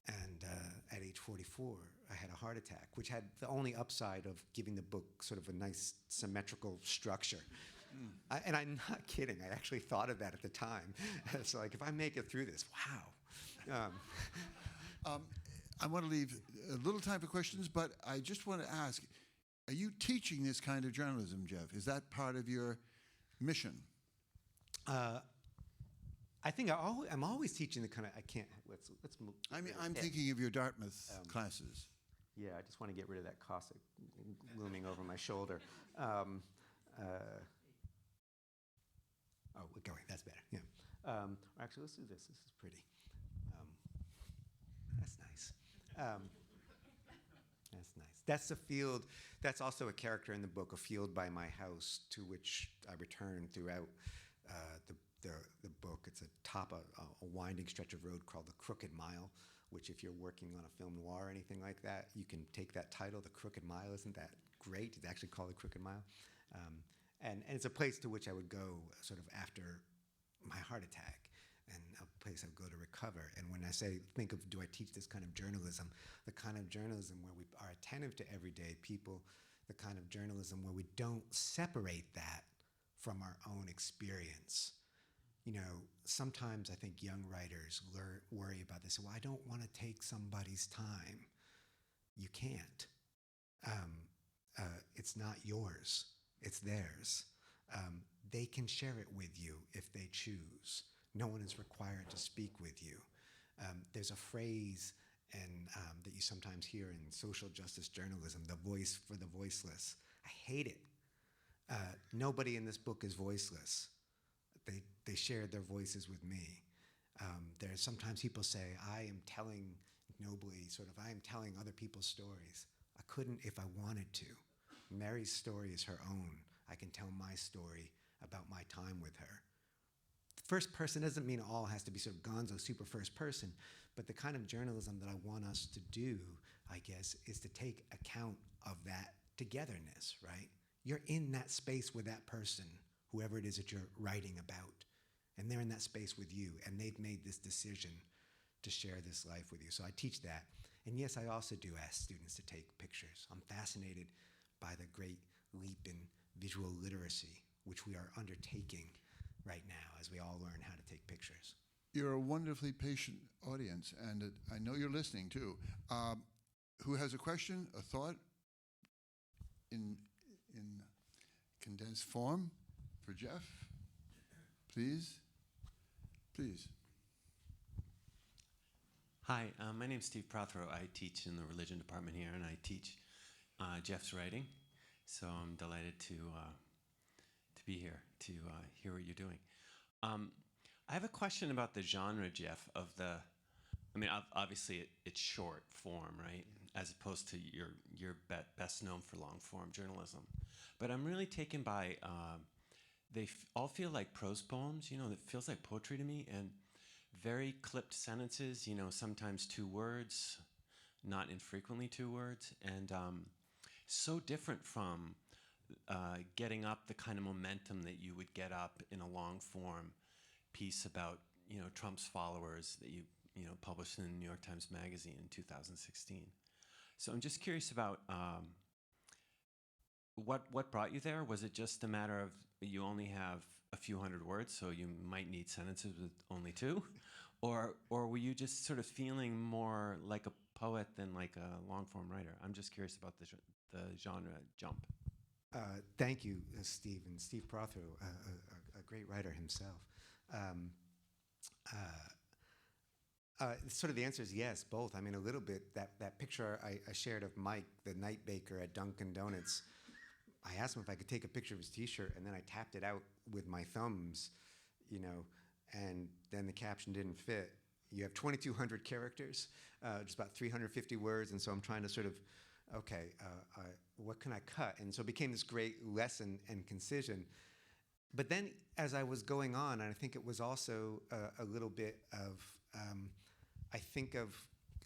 and at age 44, I had a heart attack, which had the only upside of giving the book sort of a nice symmetrical structure. And I'm not kidding. I actually thought of that at the time. So, if I make it through this, wow. I want to leave a little time for questions, but I just want to ask, are you teaching this kind of journalism, Jeff? Is that part of your mission? I think I'm always teaching the kind of, I can't, let's move. I'm thinking of your Dartmouth classes. Yeah, I just want to get rid of that Cossack looming over my shoulder. We're going, that's better, yeah. Actually, let's do this. This is pretty. That's nice. That's nice. That's a field, that's also a character in the book, a field by my house to which I return throughout the book. It's atop a winding stretch of road called the Crooked Mile, which if you're working on a film noir or anything like that, you can take that title, the Crooked Mile. Isn't that great? It's actually called the Crooked Mile. And it's a place to which I would go sort of after my heart attack, and a place I would go to recover. And when I think of, do I teach this kind of journalism, the kind of journalism where we are attentive to everyday people, the kind of journalism where we don't separate that from our own experience. Sometimes I think young writers worry about this. Well, I don't want to take somebody's time. You can't. It's not yours. It's theirs. They can share it with you if they choose. No one is required to speak with you. There's a phrase that you sometimes hear in social justice journalism, the voice for the voiceless. I hate it. Nobody in this book is voiceless. They shared their voices with me. There's sometimes people say, I am telling nobly, I am telling other people's stories. I couldn't if I wanted to. Mary's story is her own. I can tell my story about my time with her. First person doesn't mean all has to be sort of gonzo, super first person, but the kind of journalism that I want us to do, I guess, is to take account of that togetherness, right? You're in that space with that person, whoever it is that you're writing about. and they're in that space with you, and they've made this decision to share this life with you. So I teach that. And yes, I also do ask students to take pictures. I'm fascinated by the great leap in visual literacy, which we are undertaking right now as we all learn how to take pictures. You're a wonderfully patient audience, and I know you're listening too. Who has a question, a thought in condensed form for Jeff? Please. Please. Hi, my name's Steve Prothero. I teach in the religion department here, and I teach Jeff's writing. So I'm delighted to be here to hear what you're doing. I have a question about the genre, Jeff. Obviously it's short form, right? As opposed to you're best known for long form journalism. But I'm really taken by they all feel like prose poems. It feels like poetry to me, and very clipped sentences. Sometimes 2 words, not infrequently 2 words, and so different from getting up the kind of momentum that you would get up in a long form piece about Trump's followers that you published in the New York Times Magazine in 2016. So I'm just curious about what brought you there. Was it just a matter of you only have a few hundred words, so you might need sentences with only 2, or were you just sort of feeling more like a poet than like a long form writer? I'm just curious about the genre jump. Thank you, Steve, and Steve Prothero, a great writer himself. Sort of the answer is yes, both. I mean, a little bit. That picture I shared of Mike, the night baker at Dunkin' Donuts, I asked him if I could take a picture of his T-shirt, and then I tapped it out with my thumbs, and then the caption didn't fit. You have 2,200 characters, just about 350 words, and so I'm trying to sort of, what can I cut? And so it became this great lesson and concision. But then as I was going on, and I think it was also a little bit of, I think of,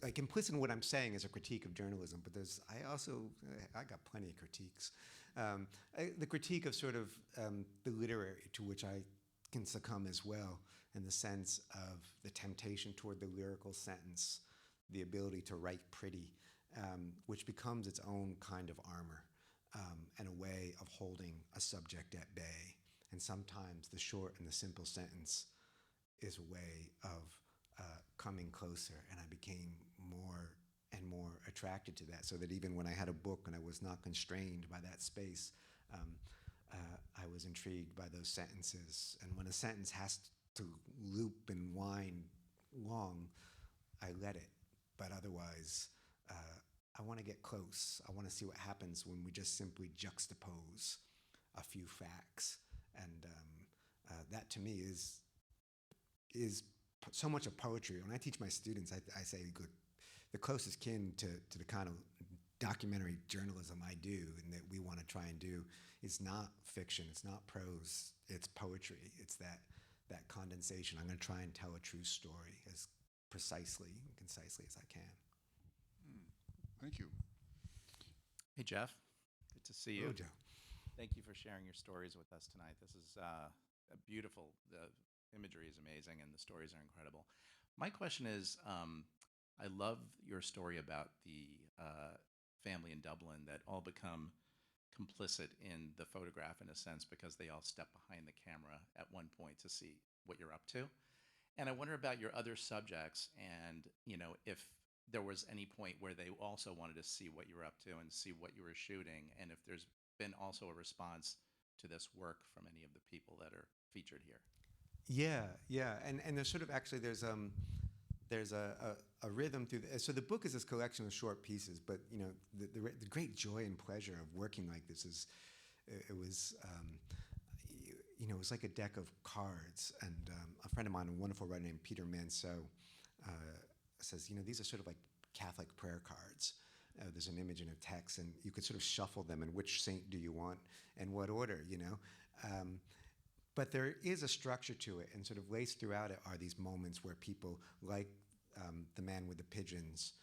like implicit in what I'm saying is a critique of journalism, but I got plenty of critiques. The critique of sort of the literary, to which I can succumb as well, in the sense of the temptation toward the lyrical sentence, the ability to write pretty, which becomes its own kind of armor and a way of holding a subject at bay. And sometimes the short and the simple sentence is a way of coming closer, and I became more and more attracted to that, so that even when I had a book and I was not constrained by that space, I was intrigued by those sentences. And when a sentence has to loop and wind long, I let it. But otherwise, I want to get close. I want to see what happens when we just simply juxtapose a few facts. And that to me is so much of poetry. When I teach my students, I say the closest kin to the kind of documentary journalism I do and that we want to try and do is not fiction, it's not prose, it's poetry. It's that condensation. I'm going to try and tell a true story as precisely and concisely as I can. Thank you. Hey, Jeff. Good to see you. Hello, Joe. Thank you for sharing your stories with us tonight. This is a beautiful. The imagery is amazing, and the stories are incredible. My question is, I love your story about the family in Dublin that all become complicit in the photograph in a sense because they all step behind the camera at one point to see what you're up to. And I wonder about your other subjects and, if there was any point where they also wanted to see what you were up to and see what you were shooting, and if there's been also a response to this work from any of the people that are featured here. Yeah, and there's sort of actually there's a rhythm through. So the book is this collection of short pieces, but the great joy and pleasure of working like this is, it was like a deck of cards. And a friend of mine, a wonderful writer named Peter Manceau, says these are sort of like Catholic prayer cards. There's an image and a text, and you could sort of shuffle them. And which saint do you want, and what order? But there is a structure to it, and sort of laced throughout it are these moments where people, like the man with the pigeons,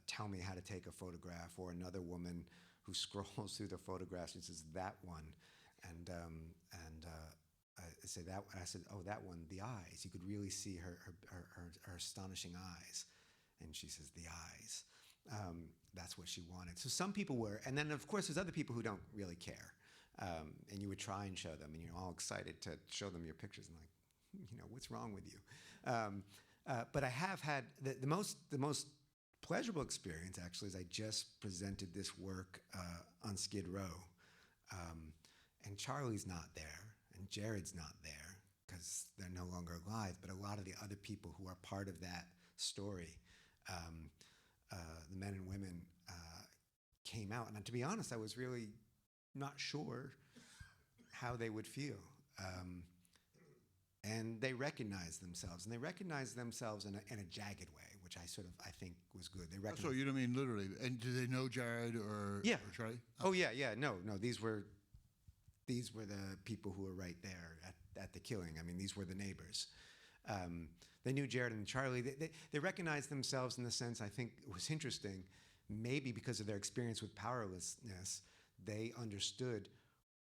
tell me how to take a photograph, or another woman who scrolls through the photographs and says, that one. And say that. I said, oh, that one, the eyes. You could really see her astonishing eyes. And she says, the eyes. That's what she wanted. So some people were, and then of course there's other people who don't really care. And you would try and show them, and you're all excited to show them your pictures, and like, what's wrong with you? But I have had the most pleasurable experience actually is I just presented this work on Skid Row, and Charlie's not there, and Jared's not there because they're no longer alive. But a lot of the other people who are part of that story, the men and women, came out, and to be honest, I was really not sure how they would feel. And they recognized themselves, and they recognized themselves in a jagged way, which I think was good. They recognized. So you don't mean literally? And do they know Jared or Charlie? Oh yeah. No. These were the people who were right there at the killing. I mean, these were the neighbors. They knew Jared and Charlie. They recognized themselves in the sense, I think it was interesting, maybe because of their experience with powerlessness, they understood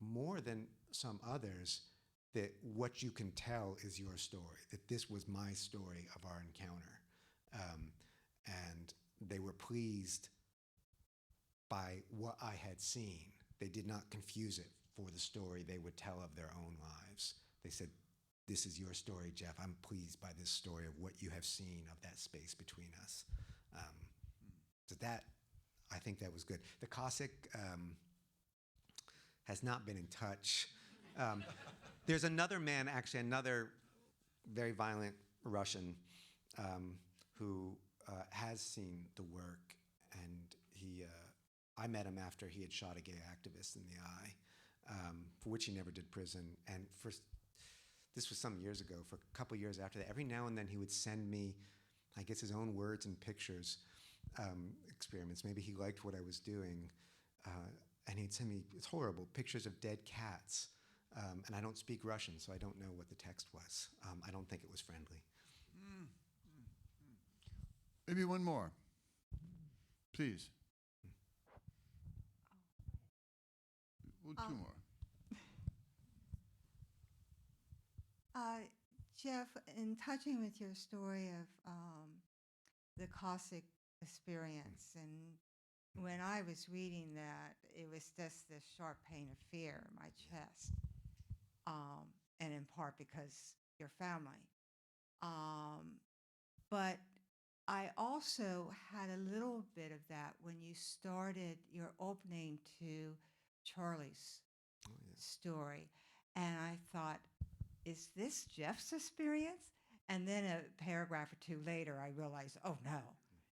more than some others that what you can tell is your story, that this was my story of our encounter. And they were pleased by what I had seen. They did not confuse it for the story they would tell of their own lives. They said, this is your story, Jeff. I'm pleased by this story of what you have seen of that space between us. So that, I think that was good. The Cossack has not been in touch. There's another man, actually, another very violent Russian who has seen the work, and I met him after he had shot a gay activist in the eye, for which he never did prison. And this was some years ago, for a couple years after that, every now and then he would send me, I guess, his own words and pictures, experiments. Maybe he liked what I was doing, and he'd send me, it's horrible, pictures of dead cats. And I don't speak Russian, so I don't know what the text was. I don't think it was friendly. Maybe one more, please. Well, two more. Jeff, in touching with your story of the Cossack experience, and when I was reading that, it was just this sharp pain of fear in my chest, and in part because your family. But I also had a little bit of that when you started your opening to Charlie's story, and I thought, is this Jeff's experience? And then a paragraph or two later, I realized, oh no,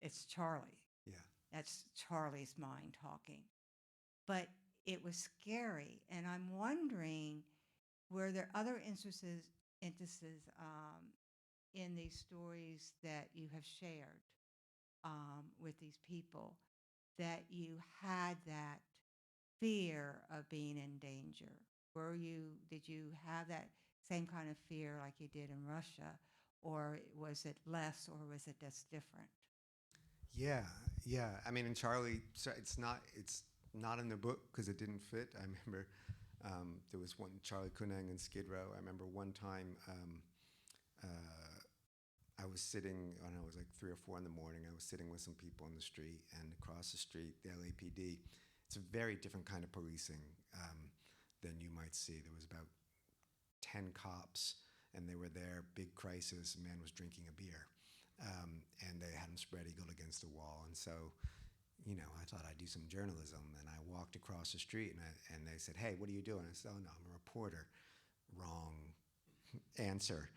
it's Charlie. Yeah. That's Charlie's mind talking. But it was scary, and I'm wondering, were there other instances in these stories that you have shared with these people that you had that fear of being in danger? Did you have that same kind of fear like you did in Russia, or was it less, or was it just different? Yeah. I mean, in Charlie, so it's not in the book because it didn't fit. I remember there was one, Charlie Kunang in Skid Row. I remember one time I was sitting, I don't know, it was like 3 or 4 in the morning. I was sitting with some people in the street, and across the street, the LAPD. It's a very different kind of policing than you might see. There was about 10 cops, and they were there, big crisis, a man was drinking a beer. And they had him spread eagled against the wall. And so, I thought I'd do some journalism. And I walked across the street, and they said, hey, what are you doing? I said, oh, no, I'm a reporter. Wrong answer.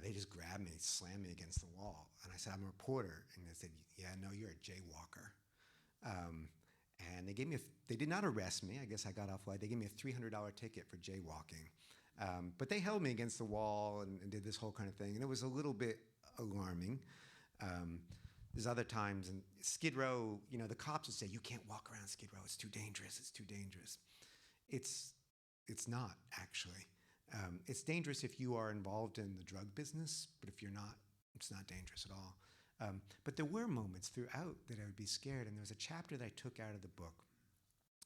They just grabbed me, slammed me against the wall. And I said, I'm a reporter. And they said, yeah, no, you're a jaywalker. And they did not arrest me. I guess I got off light. They gave me a $300 ticket for jaywalking. But they held me against the wall and did this whole kind of thing. And it was a little bit alarming. There's other times in Skid Row, the cops would say, you can't walk around Skid Row. It's too dangerous. It's too dangerous. It's not, actually. It's dangerous if you are involved in the drug business, but if you're not, it's not dangerous at all. But there were moments throughout that I would be scared, and there was a chapter that I took out of the book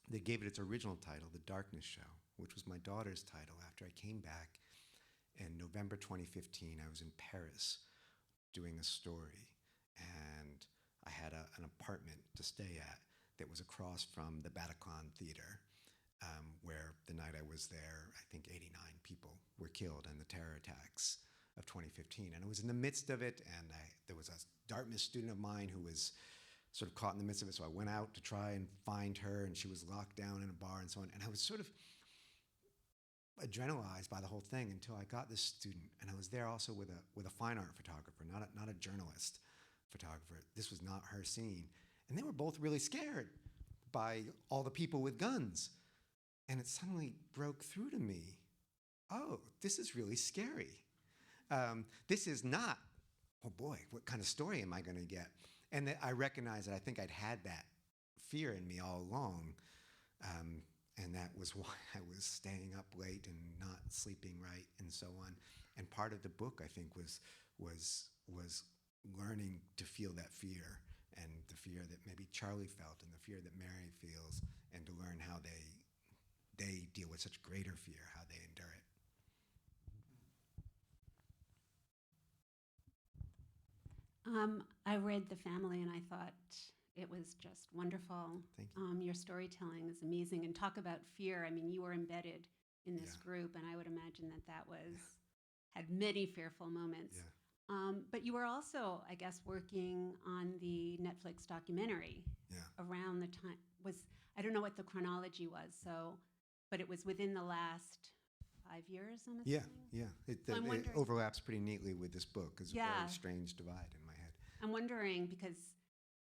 that gave it its original title, The Darkness Show, which was my daughter's title. After I came back in November 2015, I was in Paris doing a story, and I had an apartment to stay at that was across from the Bataclan Theater, where the night I was there, I think 89 people were killed in the terror attacks of 2015. And I was in the midst of it, and there was a Dartmouth student of mine who was sort of caught in the midst of it, so I went out to try and find her, and she was locked down in a bar and so on. And I was sort of adrenalized by the whole thing until I got this student, and I was there also with a fine art photographer, not a journalist photographer. This was not her scene. And they were both really scared by all the people with guns. And it suddenly broke through to me. Oh, this is really scary. This is not, oh boy, what kind of story am I going to get? And I recognized that I think I'd had that fear in me all along. And that was why I was staying up late and not sleeping right and so on. And part of the book, I think, was learning to feel that fear, and the fear that maybe Charlie felt and the fear that Mary feels, and to learn how they deal with such greater fear, how they endure it. I read The Family and I thought it was just wonderful. Thank you. Your storytelling is amazing. And talk about fear. I mean, you were embedded in this Yeah. group, and I would imagine that had many fearful moments. Yeah. But you were also, I guess, working on the Netflix documentary Yeah. around the time. I don't know what the chronology was, but it was within the last 5 years, I'm Yeah, assuming? yeah. So I'm It wondering- overlaps pretty neatly with this book. It's a Yeah. very strange divide in my head. I'm wondering, because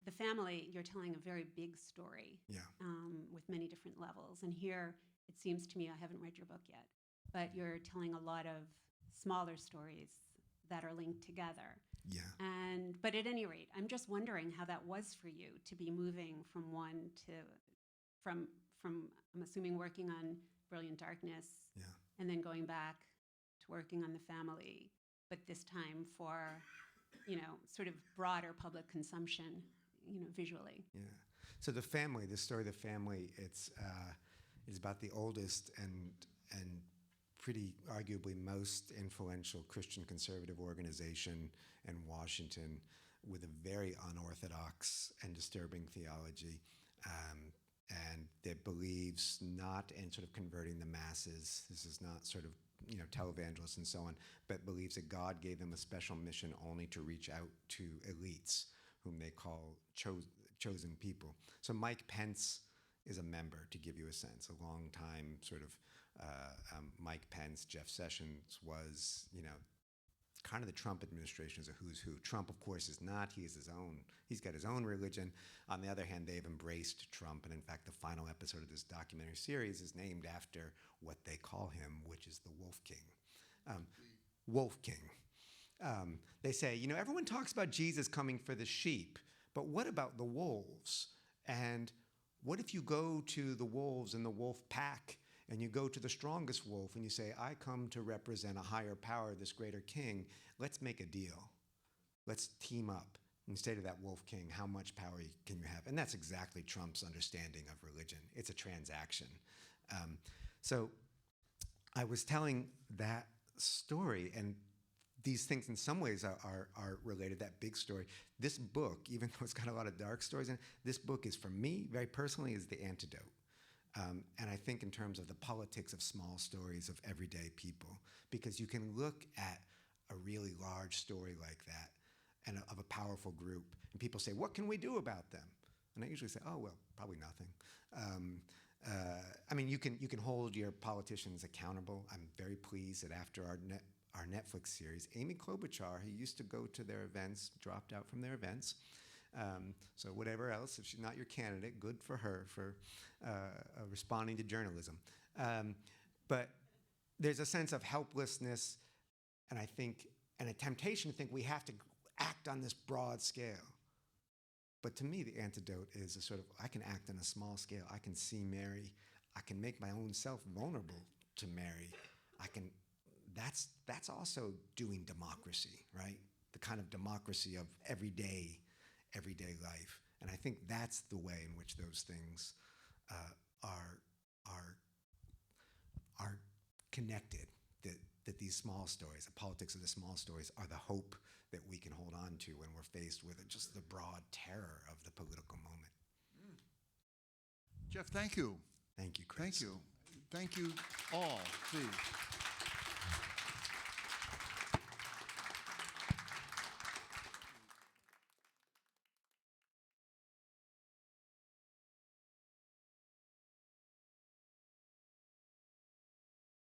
The Family, you're telling a very big story Yeah. with many different levels. And here, it seems to me, I haven't read your book yet, but you're telling a lot of smaller stories that are linked together. Yeah. But at any rate, I'm just wondering how that was for you to be moving from one to, from I'm assuming working on Brilliant Darkness, Yeah. and then going back to working on The Family, but this time for, sort of broader public consumption, visually. Yeah. So the story of the family, it's about the oldest and pretty arguably most influential Christian conservative organization in Washington, with a very unorthodox and disturbing theology, and that believes not in sort of converting the masses. This is not sort of televangelists and so on, but believes that God gave them a special mission only to reach out to elites, whom they call chosen people. So Mike Pence is a member, to give you a sense, a long time sort of Mike Pence. Jeff Sessions was, kind of the Trump administration is a who's who. Trump, of course, is not. He's got his own religion. On the other hand, they've embraced Trump. And in fact, the final episode of this documentary series is named after what they call him, which is the Wolf King. Wolf King. They say, everyone talks about Jesus coming for the sheep, but what about the wolves? And what if you go to the wolves in the wolf pack, and you go to the strongest wolf and you say, I come to represent a higher power, this greater king. Let's make a deal. Let's team up. And say to that wolf king, how much power can you have? And that's exactly Trump's understanding of religion. It's a transaction. So I was telling that story, and these things in some ways are related, that big story. This book, even though it's got a lot of dark stories in it, this book is, for me, very personally, is the antidote. And I think in terms of the politics of small stories of everyday people, because you can look at a really large story like that and of a powerful group, and people say, what can we do about them? And I usually say, oh, well, probably nothing. I mean, you can hold your politicians accountable. I'm very pleased that after our Netflix series, Amy Klobuchar, who used to go to their events, dropped out from their events. So whatever else, if she's not your candidate, good for her for responding to journalism. But there's a sense of helplessness, and I think, and a temptation to think we have to act on this broad scale. But to me, the antidote is a sort of, I can act on a small scale. I can see Mary. I can make my own self vulnerable to Mary. That's also doing democracy, right? The kind of democracy of everyday life. And I think that's the way in which those things are are connected, that these small stories, the politics of the small stories, are the hope that we can hold on to when we're faced with just the broad terror of the political moment. Jeff, thank you. Thank you, Chris. Thank you. Thank you all, please.